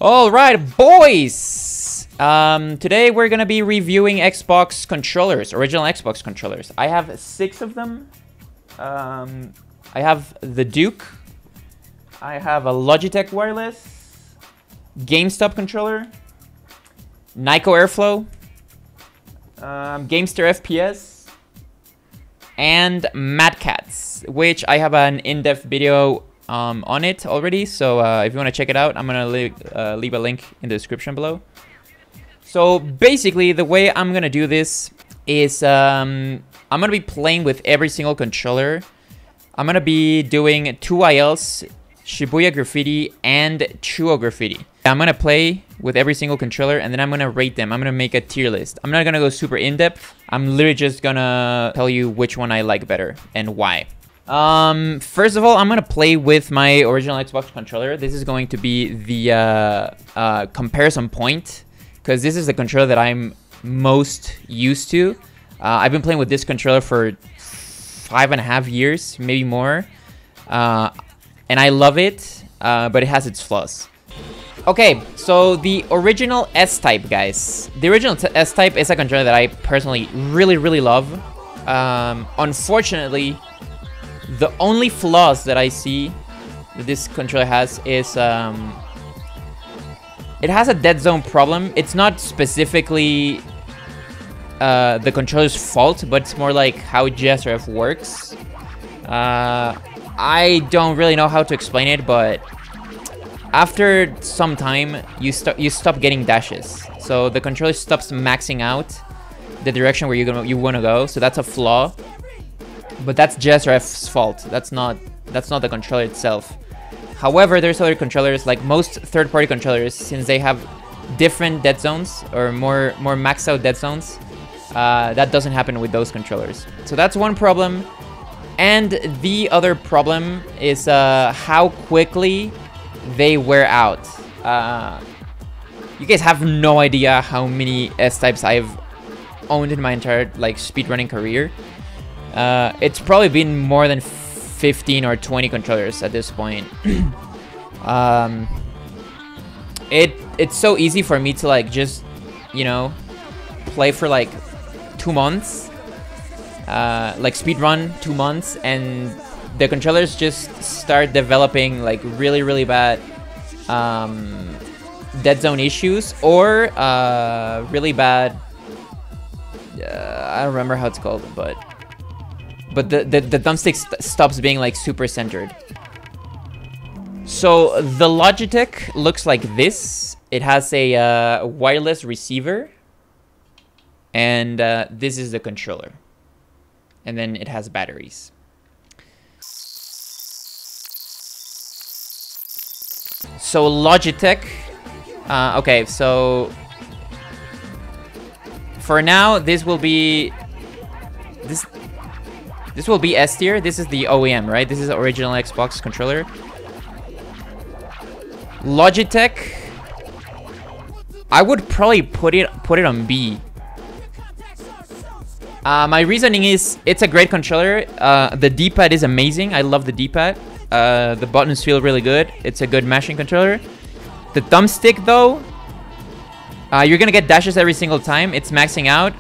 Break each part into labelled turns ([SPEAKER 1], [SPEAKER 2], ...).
[SPEAKER 1] All right, boys. Today we're gonna be reviewing Xbox controllers, original Xbox controllers. I have 6 of them. I have the Duke. I have a Logitech wireless, GameStop controller, Nyko Airflow, Gamester FPS, and Mad Catz, which I have an in-depth video on it already. So if you want to check it out, I'm gonna leave a link in the description below. So basically, the way I'm gonna do this is I'm gonna be playing with every single controller. I'm gonna be doing 2ILs, Shibuya Graffiti, and Chuo Graffiti. I'm gonna play with every single controller, and then I'm gonna rate them. I'm gonna make a tier list. I'm not gonna go super in-depth. I'm literally just gonna tell you which one I like better and why. First of all, I'm gonna play with my original Xbox controller. This is going to be the comparison point, because this is the controller that I'm most used to. I've been playing with this controller for 5.5 years, maybe more, and I love it, but it has its flaws. Okay, so the original S-Type, guys. The original S-Type is a controller that I personally really love. Unfortunately, the only flaws that I see that this controller has is it has a dead zone problem. It's not specifically the controller's fault, but it's more like how GSRF works. I don't really know how to explain it, but after some time, you stop getting dashes. So the controller stops maxing out the direction where you want to go. So that's a flaw. But that's GSRF's fault. That's not the controller itself. However, there's other controllers, like most third-party controllers, since they have different dead zones or more maxed out dead zones, that doesn't happen with those controllers. So that's one problem. And the other problem is how quickly they wear out. You guys have no idea how many S-Types I've owned in my entire speedrunning career. It's probably been more than 15 or 20 controllers at this point. It's so easy for me to just, you know, play for 2 months, speedrun 2 months, and the controllers just start developing really bad dead zone issues, or really bad, I don't remember how it's called, but the thumbstick stops being super centered. So the Logitech looks like this. It has a wireless receiver, and this is the controller, and then it has batteries. So Logitech, okay, so for now this will be this will be S tier. This is the OEM, right? This is the original Xbox controller. Logitech, I would probably put it on B. My reasoning is it's a great controller. The D-pad is amazing. I love the D-pad. The buttons feel really good. It's a good mashing controller. The thumbstick, though, you're gonna get dashes every single time. It's maxing out,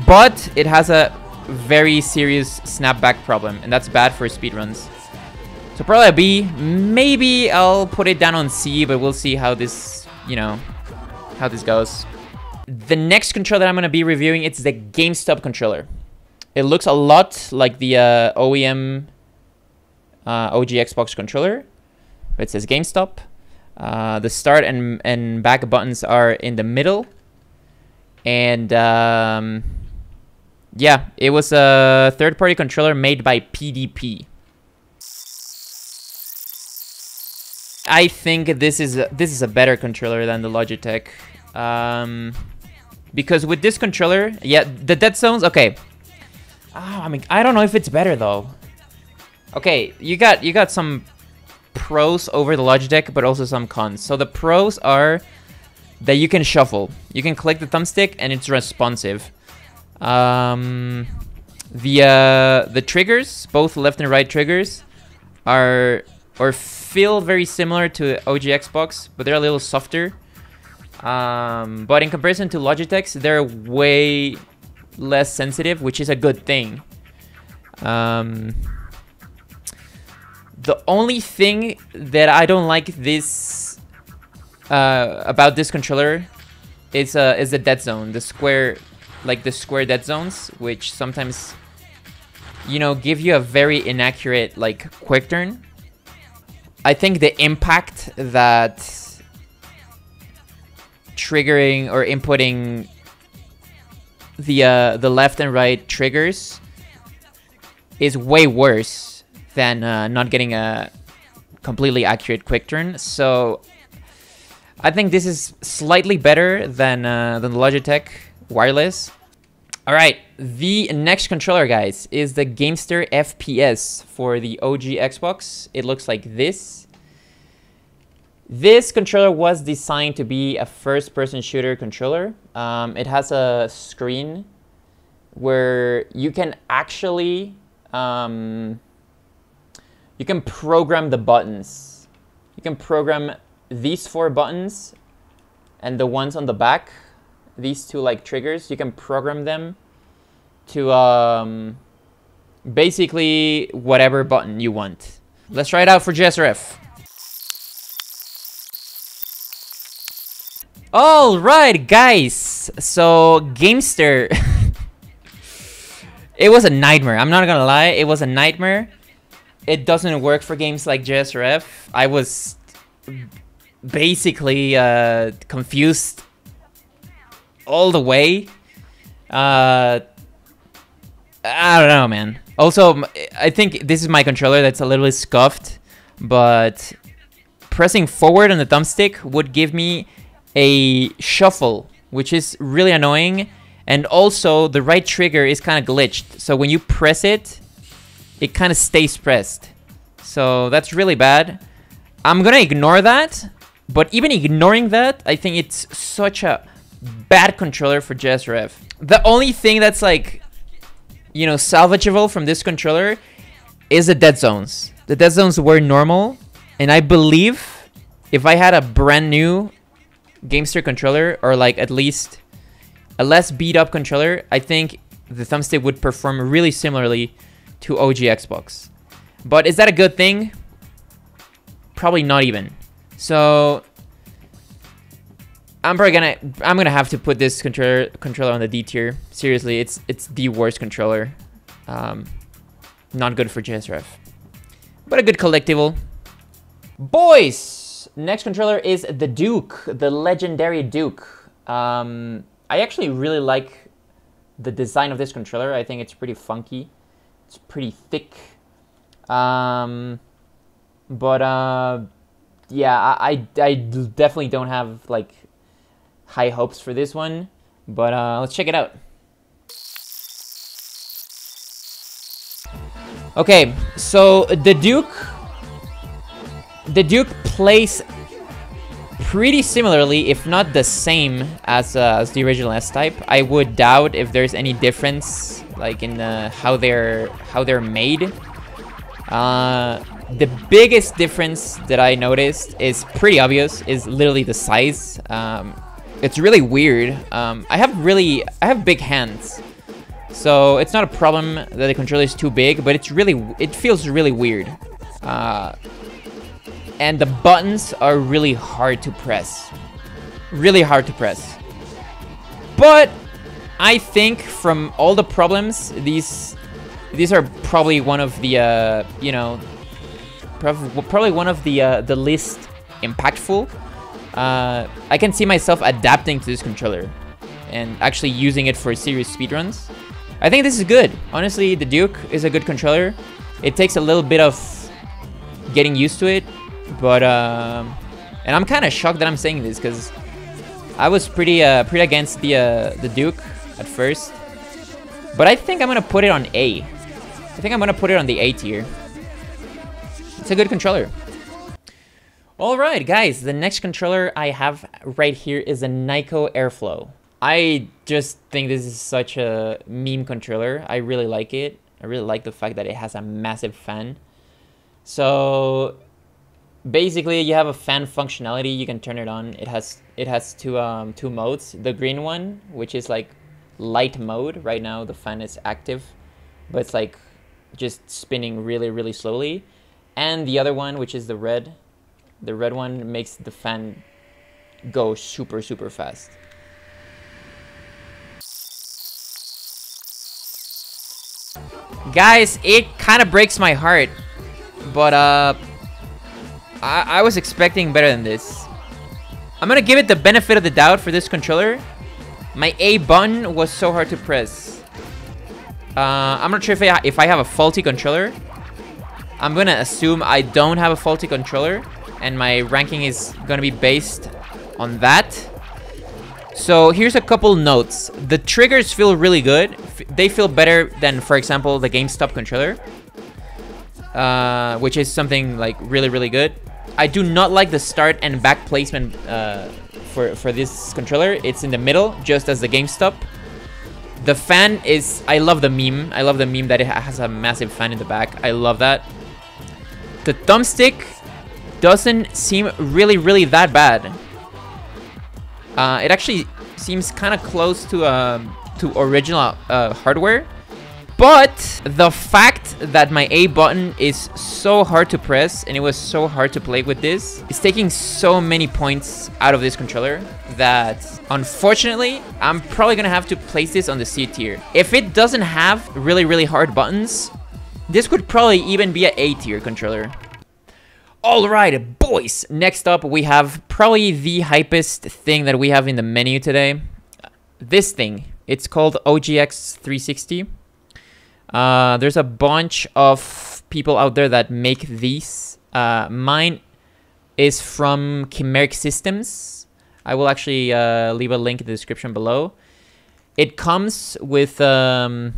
[SPEAKER 1] but it has a very serious snapback problem, and that's bad for speedruns. So probably a B. Maybe I'll put it down on C, but we'll see how this, how this goes. The next controller that I'm gonna be reviewing, it's the GameStop controller. It looks a lot like the OEM OG Xbox controller. It says GameStop. The start and back buttons are in the middle, and yeah, it was a third-party controller made by PDP. I think this is a better controller than the Logitech, because with this controller, yeah, the dead zones. Okay, I mean, I don't know if it's better though. Okay, you got some pros over the Logitech, but also some cons. So the pros are that you can shuffle. You can click the thumbstick and it's responsive. The triggers, both left and right triggers, are or feel very similar to OG Xbox, but they're a little softer. But in comparison to Logitech's, they're way less sensitive, which is a good thing. The only thing that I don't like this about this controller is the dead zone, the square dead zones, which sometimes, you know, give you a very inaccurate like quick turn. I think the impact that triggering or inputting the left and right triggers is way worse than not getting a completely accurate quick turn. So I think this is slightly better than the Logitech wireless. All right, the next controller, guys, is the Gamester FPS for the OG Xbox. It looks like this. This controller was designed to be a first-person shooter controller. It has a screen where you can actually you can program the buttons. You can program these 4 buttons and the ones on the back, these 2 like triggers. You can program them to basically whatever button you want. Let's try it out for GSRF. All right, guys. So Gamester, it was a nightmare. I'm not gonna lie, it was a nightmare. It doesn't work for games like GSRF. I was basically confused all the way. I don't know, man. Also, I think this is my controller that's a little bit scuffed, but pressing forward on the thumbstick would give me a shuffle, which is really annoying. And also, the right trigger is kind of glitched. So when you press it, it kind of stays pressed. So that's really bad. I'm gonna ignore that. But even ignoring that, I think it's such a bad controller for GSRF. The only thing that's like, you know, salvageable from this controller is the dead zones. The dead zones were normal. And I believe if I had a brand new Gamester controller, or like at least a less beat up controller, I think the thumbstick would perform really similarly to OG Xbox. But is that a good thing? Probably not even. So I'm gonna have to put this controller on the D tier. Seriously, it's the worst controller. Not good for GSRF, but a good collectible. Boys, next controller is the Duke, the legendary Duke. I actually really like the design of this controller. I think it's pretty funky. It's pretty thick. Yeah, I definitely don't have like high hopes for this one, but let's check it out. Okay, so the Duke plays pretty similarly, if not the same as the original S-Type. I would doubt if there's any difference like in how they're made. The biggest difference that I noticed is pretty obvious, is literally the size. It's really weird. I have big hands, so it's not a problem that the controller is too big, but it feels really weird. And the buttons are really hard to press. Really hard to press. But I think from all the problems, these are probably one of the you know, probably one of the least impactful. I can see myself adapting to this controller and actually using it for serious speedruns. I think this is good. Honestly, the Duke is a good controller. It takes a little bit of getting used to it, but and I'm kind of shocked that I'm saying this because I was pretty against the Duke at first, but I think I'm gonna put it on A. I think I'm gonna put it on the A tier. It's a good controller. Alright guys, the next controller I have right here is a Nyko Airflow. I just think this is such a meme controller. I really like it. I really like the fact that it has a massive fan. So basically you have a fan functionality. You can turn it on. It has two modes. The green one, which is like light mode. Right now the fan is active, but it's like just spinning really slowly. And the other one, which is the red one, makes the fan go super fast. Guys, it kind of breaks my heart, but I was expecting better than this. I'm gonna give it the benefit of the doubt for this controller. My A button was so hard to press. I'm not sure if I have a faulty controller. I'm gonna assume I don't have a faulty controller, and my ranking is gonna be based on that. So here's a couple notes. The triggers feel really good. They feel better than, for example, the GameStop controller, which is something like really good. I do not like the start and back placement for this controller. It's in the middle, just as the GameStop. The fan is... I love the meme. I love the meme that it has a massive fan in the back. I love that. The thumbstick doesn't seem really that bad. It actually seems kind of close to original hardware. But the fact that my A button is so hard to press and it was so hard to play with this, it's taking so many points out of this controller that unfortunately I'm probably gonna have to place this on the C tier. If it doesn't have really hard buttons, this could probably even be an A tier controller. Alright boys, next up we have probably the hypest thing that we have in the menu today. This thing, it's called OGX 360. There's a bunch of people out there that make these. Mine is from Chimeric Systems. I will actually leave a link in the description below. It comes with well,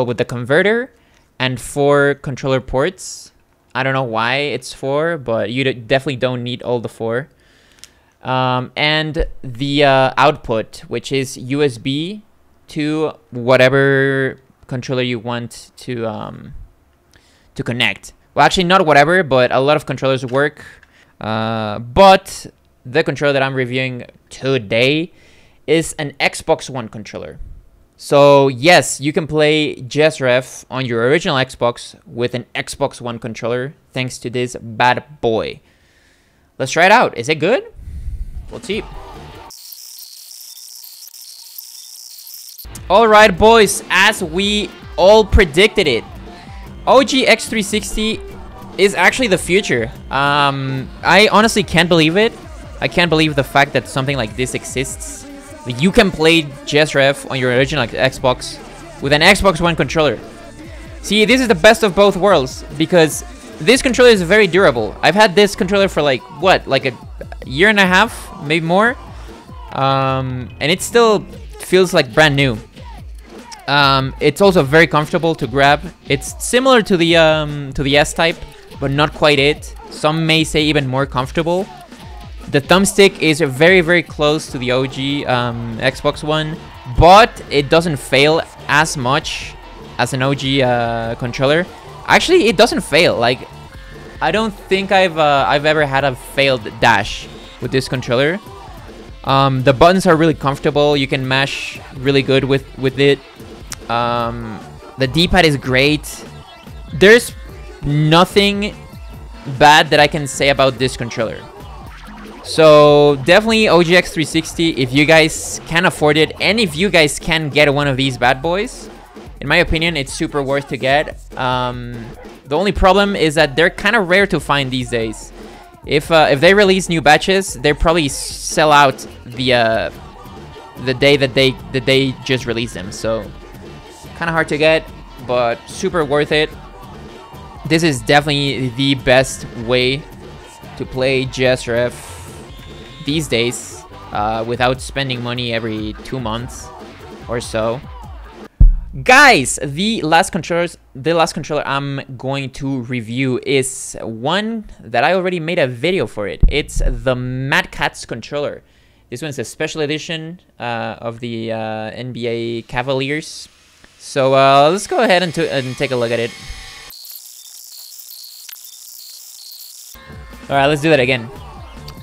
[SPEAKER 1] with the converter and 4 controller ports. I don't know why it's 4, but you definitely don't need all the 4. And the output, which is USB to whatever controller you want to connect. Well, actually not whatever, but a lot of controllers work. But the controller that I'm reviewing today is an Xbox One controller. So yes, you can play JSRF on your original Xbox with an Xbox One controller thanks to this bad boy. Let's try it out. Is it good? Let's see. Alright boys, as we all predicted it, OGX 360 is actually the future. I honestly can't believe it. I can't believe the fact that something like this exists. You can play JSRF on your original Xbox with an Xbox One controller. See, this is the best of both worlds because this controller is very durable. I've had this controller for like, what, like a year and a half, maybe more. And it still feels like brand new. It's also very comfortable to grab. It's similar to the S-Type, but not quite it. Some may say even more comfortable. The thumbstick is very close to the OG Xbox One, but it doesn't fail as much as an OG controller. Actually, it doesn't fail. Like, I don't think I've ever had a failed dash with this controller. The buttons are really comfortable. You can mash really good with it. The D-pad is great. There's nothing bad that I can say about this controller. So definitely OGX 360 if you guys can afford it, and if you guys can get one of these bad boys. In my opinion, it's super worth to get. The only problem is that they're kind of rare to find these days. If they release new batches, they probably sell out the day that they just release them. So kind of hard to get, but super worth it. This is definitely the best way to play JSRF these days without spending money every 2 months or so. Guys, the last controller I'm going to review is one that I already made a video for it. It's the Mad Catz controller. This one's a special edition of the NBA Cavaliers. So let's go ahead and take a look at it. All right, let's do that again.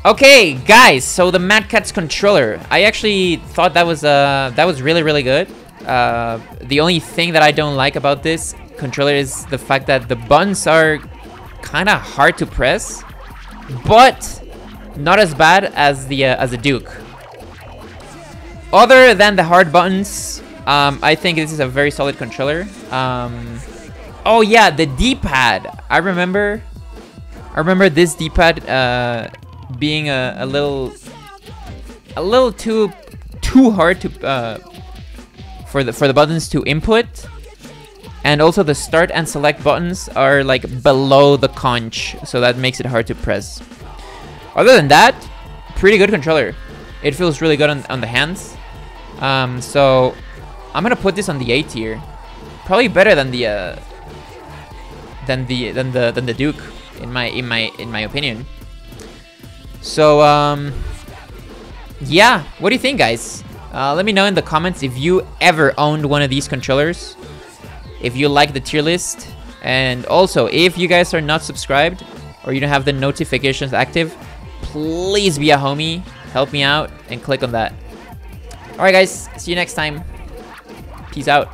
[SPEAKER 1] Okay, guys. So the Mad Catz controller, I actually thought that was really, really good. The only thing that I don't like about this controller is the fact that the buttons are kind of hard to press, but not as bad as the Duke. Other than the hard buttons, I think this is a very solid controller. Oh yeah, the D-pad. I remember this D-pad being a little too hard to for the buttons to input, and also the start and select buttons are like below the conch, so that makes it hard to press. Other than that, pretty good controller. It feels really good on the hands. So I'm gonna put this on the A tier. Probably better than the Duke in my opinion. So yeah, what do you think, guys? Let me know in the comments if you ever owned one of these controllers, if you like the tier list, and also if you guys are not subscribed or you don't have the notifications active, please be a homie, help me out, and click on that. Alright guys, see you next time. Peace out.